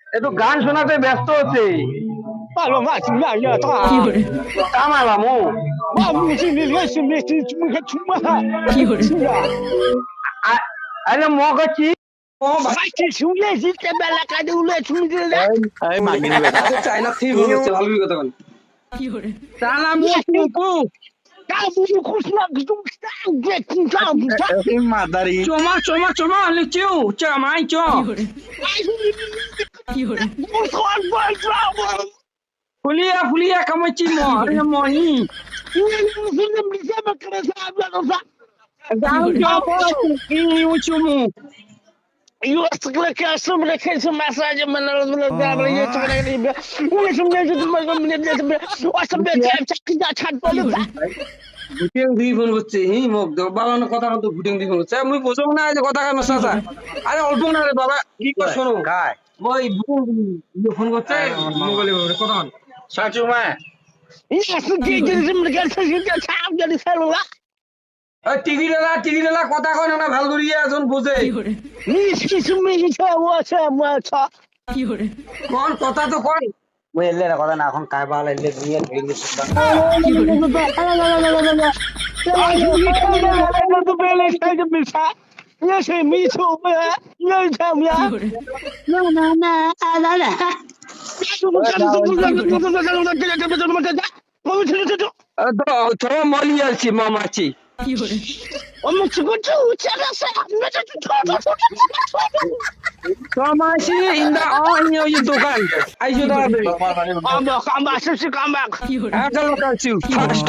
একটু গান শোনাতে ব্যস্ত হচ্ছে। কামালামু আরে মগছি চাইনা ঠিক হচ্ছে ভালো কথা বল সালাম মাদারি চমা চমা চমা লিচু চমাই চ ফুলিয়া ফুলিয়া কামাইছি মহি গান জব কি উচুমু ভুটিং দি ফোন করছে হি মোক বাবানো কথা মতো ভুটিং দি ফোন করছে আমি বুঝব না যে কথা কেন চাচা আরে অল্প না রে বাবা কি কর শোনো গায় ওই ফোন করছে মোবাইলে কথা বল সাচুমা টিকিটা কথা কয় না ভাল করিয়া এজন বুঝে কোন কথা তো কয় ওই এলে কথা না এখন কাই বাল এলে দুনিয়া ভেঙে তোমার মলি আছি মামাছি মামাছি ইন্দা ওই দোকান আইসো দাঁড়াবে একটা লোক আছি ফার্স্ট